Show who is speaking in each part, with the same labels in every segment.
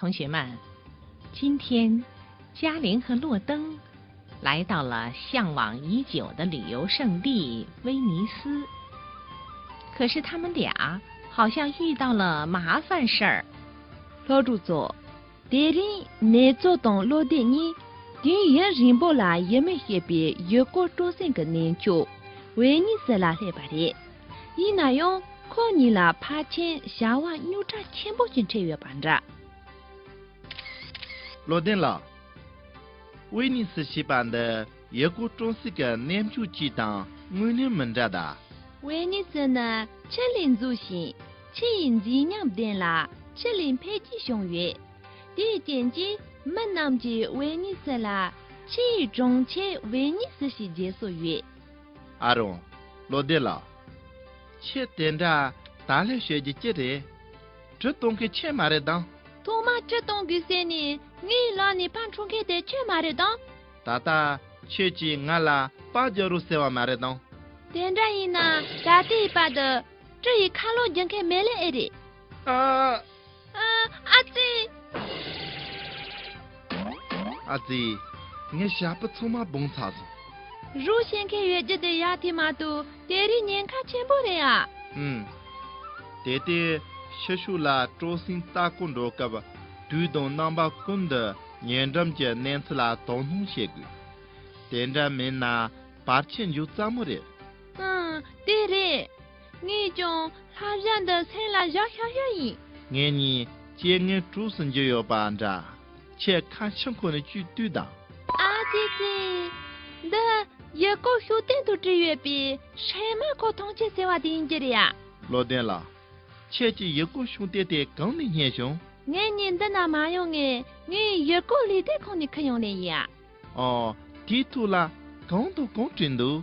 Speaker 1: 同学们，今天嘉玲和洛登来到了向往已久的旅游胜地威尼斯，可是他们俩好像遇到了麻烦事儿。
Speaker 2: 老主座，敌人内做动落地呢，敌人人不来也没些别越过周身个研究，威尼斯拉来巴的，以那样可你啦爬前下瓦牛叉全部进车月班着。
Speaker 3: 罗登了，威尼斯西班的越过中西个研究机当，我们门着的。
Speaker 2: 威尼斯呢，七零祖先，七人纪念店啦，七零配给雄月，第一件节门南节威尼斯啦，七中切威尼斯西结束月。
Speaker 3: 阿荣，罗登了，切店着大来学的节日，这东西切马的当。
Speaker 2: 托马这东西些呢，你让你搬出去的去马的当。
Speaker 3: 大大切记俺啦八角路塞瓦马的当。
Speaker 2: 店长伊呢，大地把的，这一看路就开没了的。阿姐，
Speaker 3: 阿姐，我下不出马蹦擦子。
Speaker 2: 如先开月节的亚提马都，店里年卡全部的呀。
Speaker 3: 爹爹。学术啦，周身打工着个吧，推动南巴工的年长者年次啦，统统些个，店长们呐，8000就怎么的？
Speaker 2: 对嘞，你种他人的菜啦要一。
Speaker 3: 俺呢，今年主身就要办着，且看情况的去对的。
Speaker 2: 姐，那一个小店都只月比，什么可同去生活的人家的呀？
Speaker 3: 老店了。切记一个兄弟的更的年兄，
Speaker 2: 俺年的那嘛用哎，你一个里的空你可用的呀？
Speaker 3: 地图啦，更多更真多。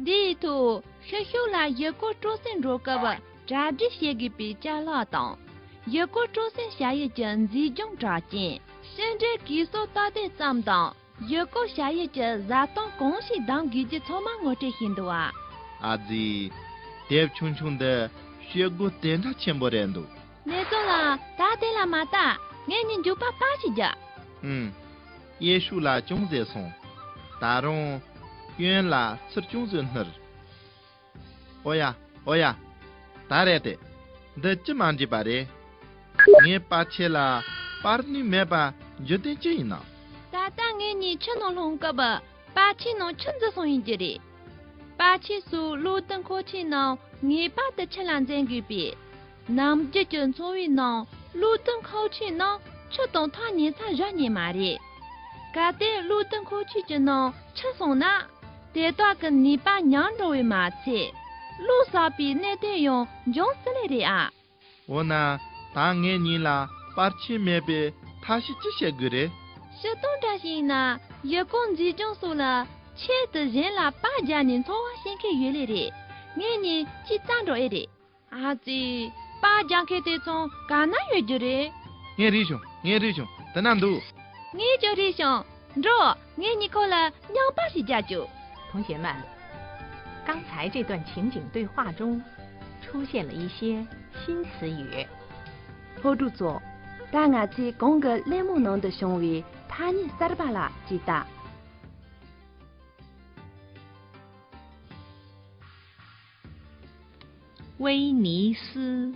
Speaker 2: 地图学校啦，一个周身着个吧，扎这些个比较老当，一个周身下一件集中扎进，现在技术大的怎当，一个下一件咋当公司当机器草嘛我这很多啊。
Speaker 3: 阿姐，爹穷穷的。学过店长钱不人多，
Speaker 2: 那种啦，大的啦嘛大，俺人就把巴西着。
Speaker 3: 耶稣啦种在松，大容原啦吃种在那儿。哦呀，大来的，这这忙的吧的，俺把钱啦，把你买吧，就得这样。
Speaker 2: 大大俺人吃弄弄个吧，把钱弄趁着送一节的。把起数路灯可去呢，你把的车辆整个别，南这阵所以呢，路灯可去呢，车动他年才热年嘛的，噶的路灯可去着呢，车送那，得多跟你把娘肉为马车，路上比那得用死来的啊。
Speaker 3: 我呢，大俺你啦，把钱买呗，他是这些个的。
Speaker 2: 是东这些呢，一共集中数了。切的人啦，把家人从先开原来的，俺呢去站着一的，阿姐把家开的从干那月着的。
Speaker 3: 俺弟兄，在哪度？
Speaker 2: 俺叫弟兄，这俺你可了娘把是家酒。
Speaker 1: 同学们，刚才这段情景对话中出现了一些新词语。
Speaker 2: 老主座，大阿姐讲个雷木农的兄弟，他呢塞巴拉记得。
Speaker 1: 威尼斯，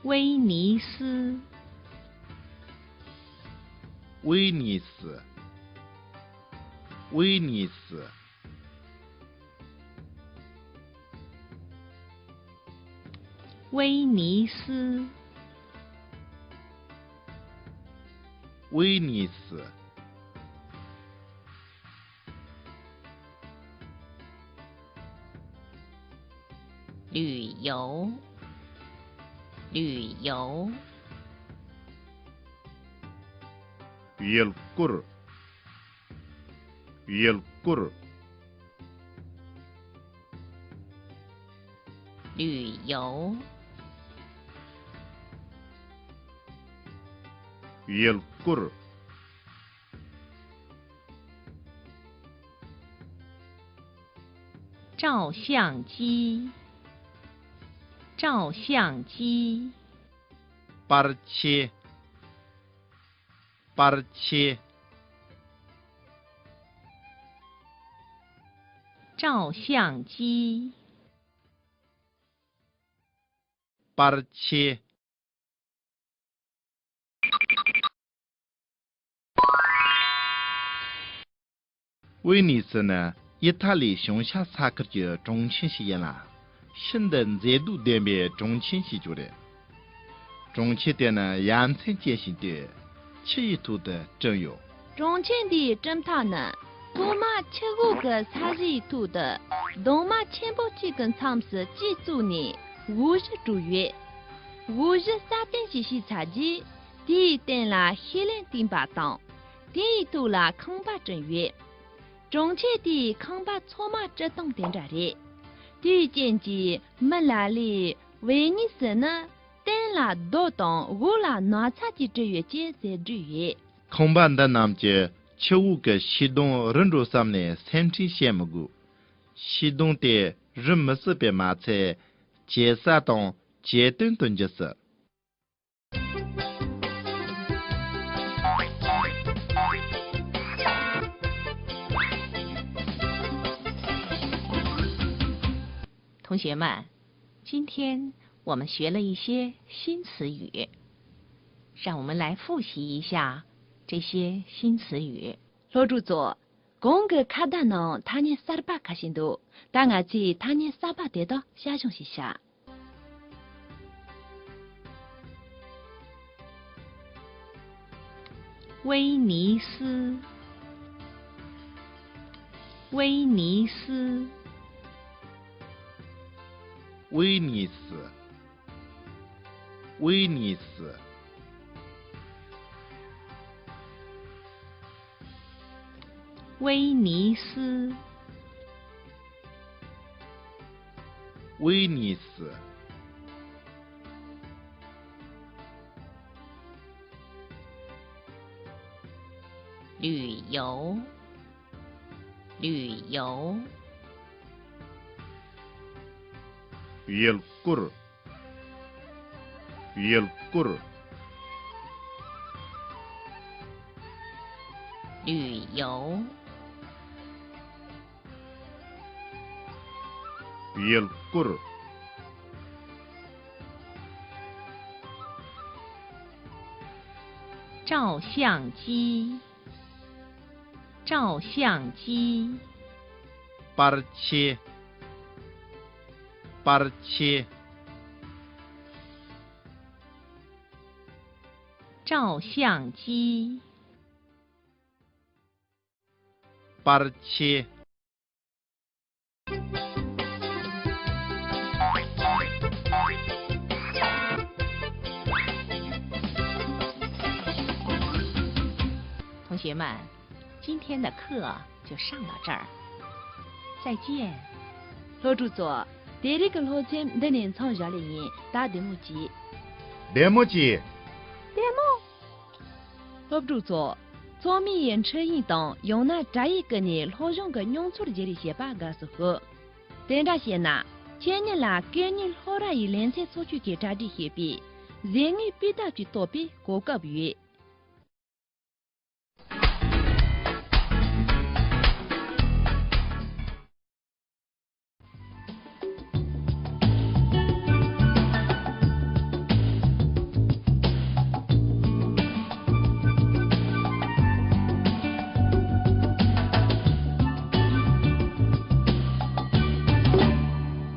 Speaker 1: 威尼斯，
Speaker 3: 威尼斯，威尼斯，
Speaker 1: 威尼斯，
Speaker 3: 威尼斯。
Speaker 1: 旅游，旅游。
Speaker 3: يلقر يلقر
Speaker 1: 旅游。
Speaker 3: يلقر
Speaker 1: 照相机，照相机。
Speaker 3: 八七，八七，
Speaker 1: 照相机，
Speaker 3: 八七。威尼斯呢，意大利乡下萨克的中青西人啦，现在再度点别中青西族的，中青的呢，阳春节性的，七一度的真有。
Speaker 2: 中青的侦探呢，多马75个31度的，东马千部几根长时记住呢，50主月，53点西西差距，第一点啦黑脸顶巴当，第一度啦空巴正月。中间的空巴错马这动点着的，第一件机没来里威尼斯呢，等了多动我了拿差的这月节在这月。
Speaker 3: 空班的nam节75个西东人肉上呢三天项目股，西东的人没事别马在节杀当节顿顿就是。
Speaker 1: 同学们，今天我们学了一些新词语，让我们来复习一下这些新词语。
Speaker 2: 老主座，公个卡达呢，他年38卡心度，但俺记他年38得到下熊西下。
Speaker 1: 威尼斯，威尼斯。
Speaker 3: 威尼斯，威尼斯，
Speaker 1: 威尼斯，
Speaker 3: 威尼斯，
Speaker 1: 旅游，旅游。
Speaker 3: Yelkur, Yelkur,
Speaker 1: 旅游，
Speaker 3: Yelkur,
Speaker 1: 照相机，照相机。
Speaker 3: 八七，八七，
Speaker 1: 照相机，
Speaker 3: 八七。
Speaker 1: 同学们，今天的课就上到这儿，再见。
Speaker 2: 老主座，第二个老千的年长下来人打电木机。
Speaker 3: 电木机。
Speaker 2: 电木。老主座，早米演车一档用那这一个呢，老用个用错的这里些八个时候，等着些呢，前年啦，给你好了一连车出去检查的些比，人也比他去多比过个月。